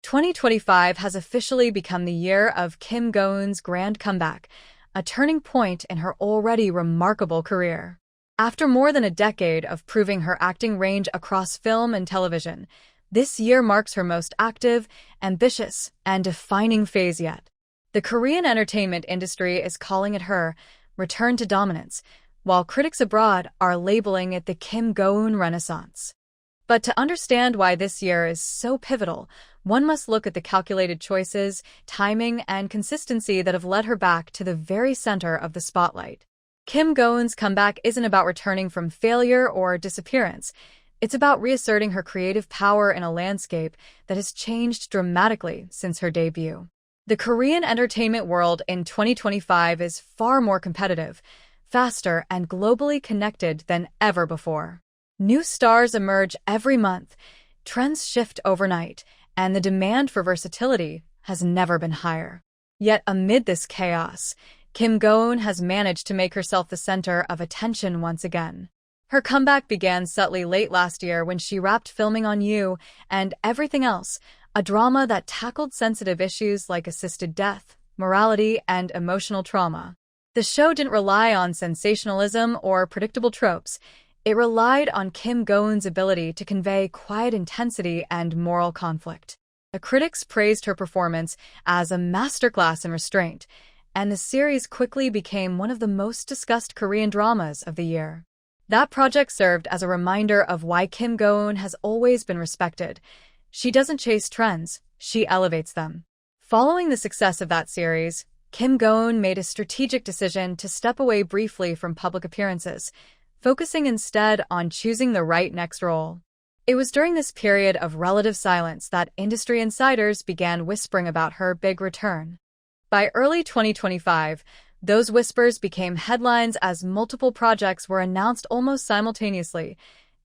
2025 has officially become the year of Kim Go-eun's grand comeback, a turning point in her already remarkable career. After more than a decade of proving her acting range across film and television, this year marks her most active, ambitious, and defining phase yet. The Korean entertainment industry is calling it her return to dominance, while critics abroad are labeling it the Kim Go-eun Renaissance. But to understand why this year is so pivotal, one must look at the calculated choices, timing, and consistency that have led her back to the very center of the spotlight. Kim Go-eun's comeback isn't about returning from failure or disappearance. It's about reasserting her creative power in a landscape that has changed dramatically since her debut. The Korean entertainment world in 2025 is far more competitive, faster, and globally connected than ever before. New stars emerge every month, trends shift overnight, and the demand for versatility has never been higher. Yet amid this chaos, Kim Go-eun has managed to make herself the center of attention once again. Her comeback began subtly late last year when she wrapped filming on You and Everything Else, a drama that tackled sensitive issues like assisted death, morality, and emotional trauma. The show didn't rely on sensationalism or predictable tropes. It relied on Kim Go-eun's ability to convey quiet intensity and moral conflict. The critics praised her performance as a masterclass in restraint, and the series quickly became one of the most discussed Korean dramas of the year. That project served as a reminder of why Kim Go-eun has always been respected. She doesn't chase trends, she elevates them. Following the success of that series, Kim Go-eun made a strategic decision to step away briefly from public appearances, focusing instead on choosing the right next role. It was during this period of relative silence that industry insiders began whispering about her big return. By early 2025, those whispers became headlines as multiple projects were announced almost simultaneously,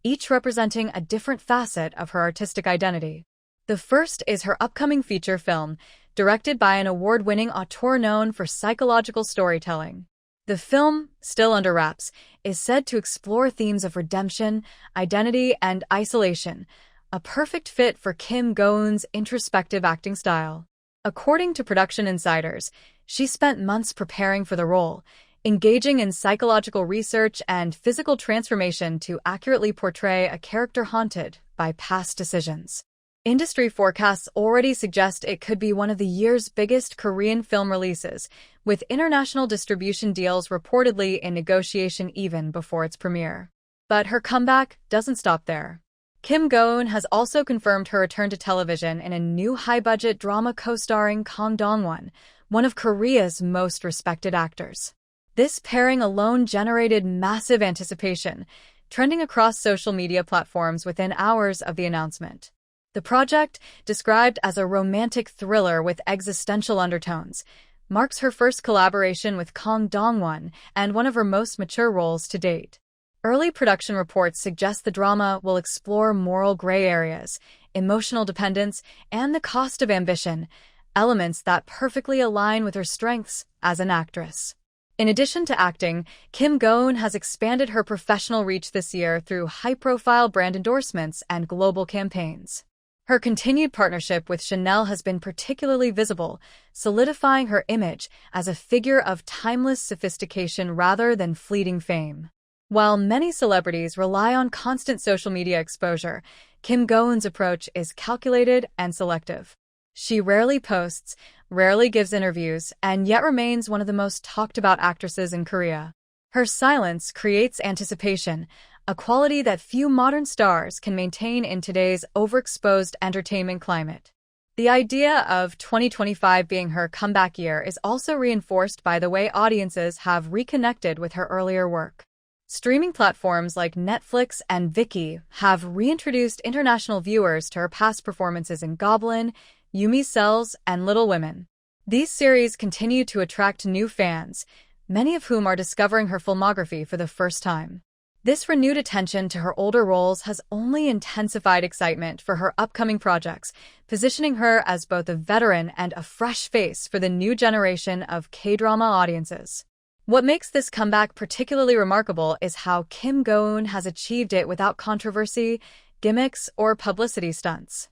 each representing a different facet of her artistic identity. The first is her upcoming feature film, directed by an award-winning auteur known for psychological storytelling. The film, still under wraps, is said to explore themes of redemption, identity, and isolation, a perfect fit for Kim Go-eun's introspective acting style. According to production insiders, she spent months preparing for the role, engaging in psychological research and physical transformation to accurately portray a character haunted by past decisions. Industry forecasts already suggest it could be one of the year's biggest Korean film releases, with international distribution deals reportedly in negotiation even before its premiere. But her comeback doesn't stop there. Kim Go-eun has also confirmed her return to television in a new high-budget drama co-starring Kang Dong-won, one of Korea's most respected actors. This pairing alone generated massive anticipation, trending across social media platforms within hours of the announcement. The project, described as a romantic thriller with existential undertones, marks her first collaboration with Kang Dong-won and one of her most mature roles to date. Early production reports suggest the drama will explore moral gray areas, emotional dependence, and the cost of ambition, elements that perfectly align with her strengths as an actress. In addition to acting, Kim Go-eun has expanded her professional reach this year through high-profile brand endorsements and global campaigns. Her continued partnership with Chanel has been particularly visible, solidifying her image as a figure of timeless sophistication rather than fleeting fame. While many celebrities rely on constant social media exposure, Kim Go-eun's approach is calculated and selective. She rarely posts, rarely gives interviews, and yet remains one of the most talked-about actresses in Korea. Her silence creates anticipation, a quality that few modern stars can maintain in today's overexposed entertainment climate. The idea of 2025 being her comeback year is also reinforced by the way audiences have reconnected with her earlier work. Streaming platforms like Netflix and Viki have reintroduced international viewers to her past performances in Goblin, Yumi Cells, and Little Women. These series continue to attract new fans, many of whom are discovering her filmography for the first time. This renewed attention to her older roles has only intensified excitement for her upcoming projects, positioning her as both a veteran and a fresh face for the new generation of K-drama audiences. What makes this comeback particularly remarkable is how Kim Go-eun has achieved it without controversy, gimmicks, or publicity stunts.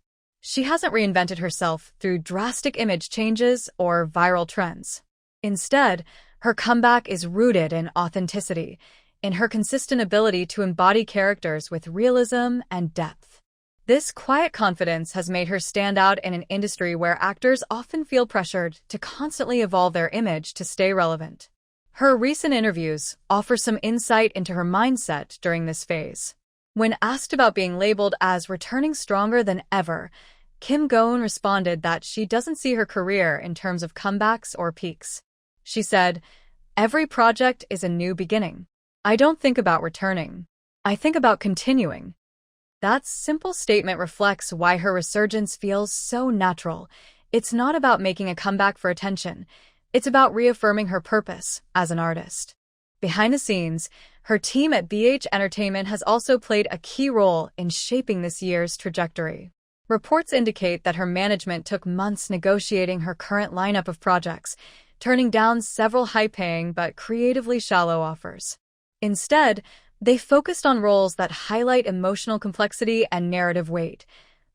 She hasn't reinvented herself through drastic image changes or viral trends. Instead, her comeback is rooted in authenticity, in her consistent ability to embody characters with realism and depth. This quiet confidence has made her stand out in an industry where actors often feel pressured to constantly evolve their image to stay relevant. Her recent interviews offer some insight into her mindset during this phase. When asked about being labeled as returning stronger than ever, Kim Go-eun responded that she doesn't see her career in terms of comebacks or peaks. She said, "Every project is a new beginning. I don't think about returning. I think about continuing." That simple statement reflects why her resurgence feels so natural. It's not about making a comeback for attention. It's about reaffirming her purpose as an artist. Behind the scenes, her team at BH Entertainment has also played a key role in shaping this year's trajectory. Reports indicate that her management took months negotiating her current lineup of projects, turning down several high-paying but creatively shallow offers. Instead, they focused on roles that highlight emotional complexity and narrative weight,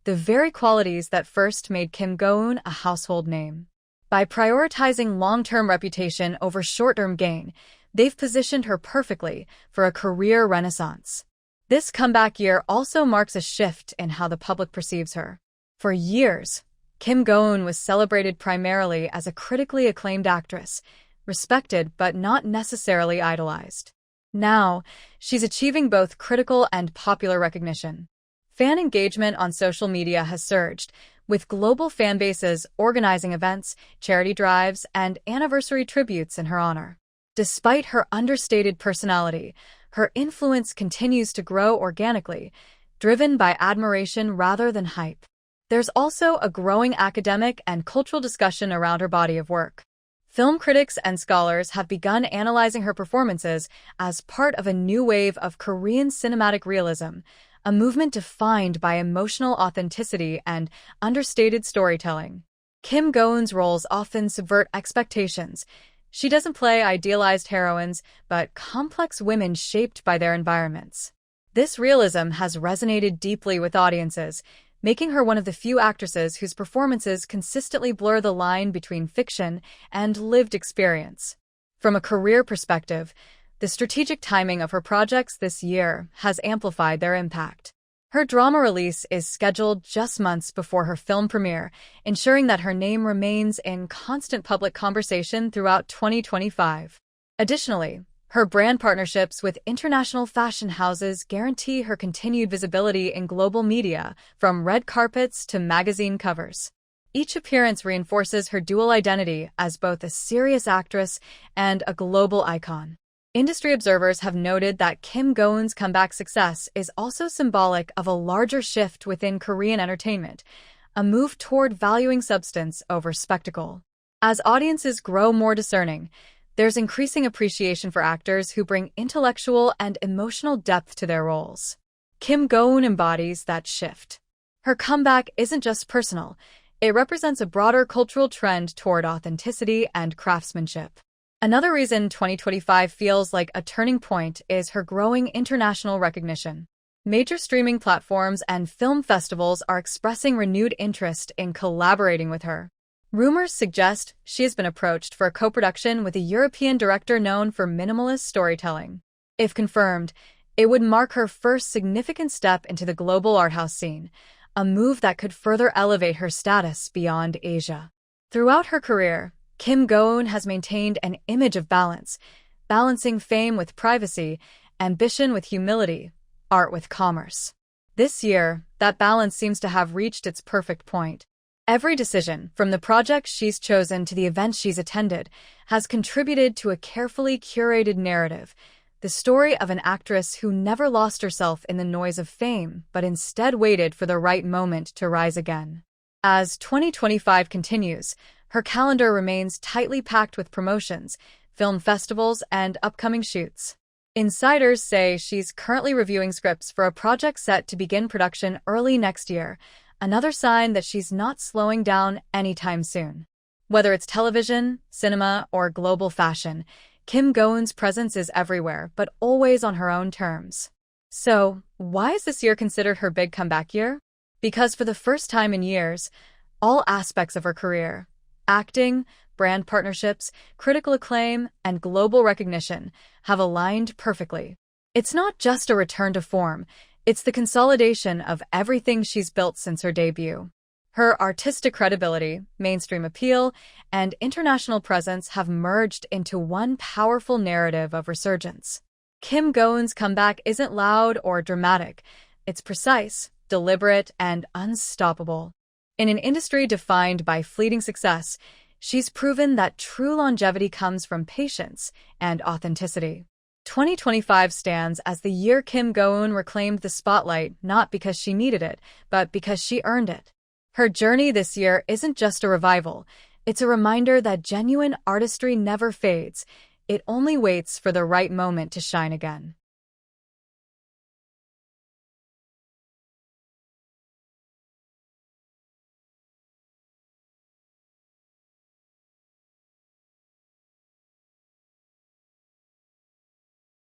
the very qualities that first made Kim Go-eun a household name. By prioritizing long-term reputation over short-term gain, they've positioned her perfectly for a career renaissance. This comeback year also marks a shift in how the public perceives her. For years, Kim Go-eun was celebrated primarily as a critically acclaimed actress, respected but not necessarily idolized. Now, she's achieving both critical and popular recognition. Fan engagement on social media has surged, with global fan bases organizing events, charity drives, and anniversary tributes in her honor. Despite her understated personality, her influence continues to grow organically, driven by admiration rather than hype. There's also a growing academic and cultural discussion around her body of work. Film critics and scholars have begun analyzing her performances as part of a new wave of Korean cinematic realism, a movement defined by emotional authenticity and understated storytelling. Kim Go-eun's roles often subvert expectations. She doesn't play idealized heroines, but complex women shaped by their environments. This realism has resonated deeply with audiences, making her one of the few actresses whose performances consistently blur the line between fiction and lived experience. From a career perspective, the strategic timing of her projects this year has amplified their impact. Her drama release is scheduled just months before her film premiere, ensuring that her name remains in constant public conversation throughout 2025. Additionally, her brand partnerships with international fashion houses guarantee her continued visibility in global media, from red carpets to magazine covers. Each appearance reinforces her dual identity as both a serious actress and a global icon. Industry observers have noted that Kim Go-eun's comeback success is also symbolic of a larger shift within Korean entertainment, a move toward valuing substance over spectacle. As audiences grow more discerning, there's increasing appreciation for actors who bring intellectual and emotional depth to their roles. Kim Go-eun embodies that shift. Her comeback isn't just personal, it represents a broader cultural trend toward authenticity and craftsmanship. Another reason 2025 feels like a turning point is her growing international recognition. Major streaming platforms and film festivals are expressing renewed interest in collaborating with her. Rumors suggest she has been approached for a co-production with a European director known for minimalist storytelling. If confirmed, it would mark her first significant step into the global art house scene, a move that could further elevate her status beyond Asia. Throughout her career, Kim Go-eun has maintained an image of balance, balancing fame with privacy, ambition with humility, art with commerce. This year, that balance seems to have reached its perfect point. Every decision, from the projects she's chosen to the events she's attended, has contributed to a carefully curated narrative, the story of an actress who never lost herself in the noise of fame, but instead waited for the right moment to rise again. As 2025 continues, her calendar remains tightly packed with promotions, film festivals, and upcoming shoots. Insiders say she's currently reviewing scripts for a project set to begin production early next year, another sign that she's not slowing down anytime soon. Whether it's television, cinema, or global fashion, Kim Go-eun's presence is everywhere, but always on her own terms. So, why is this year considered her big comeback year? Because for the first time in years, all aspects of her career, acting, brand partnerships, critical acclaim, and global recognition, have aligned perfectly. It's not just a return to form, it's the consolidation of everything she's built since her debut. Her artistic credibility, mainstream appeal, and international presence have merged into one powerful narrative of resurgence. Kim Go-eun's comeback isn't loud or dramatic. It's precise, deliberate, and unstoppable. In an industry defined by fleeting success, she's proven that true longevity comes from patience and authenticity. 2025 stands as the year Kim Go-eun reclaimed the spotlight not because she needed it, but because she earned it. Her journey this year isn't just a revival, it's a reminder that genuine artistry never fades, it only waits for the right moment to shine again.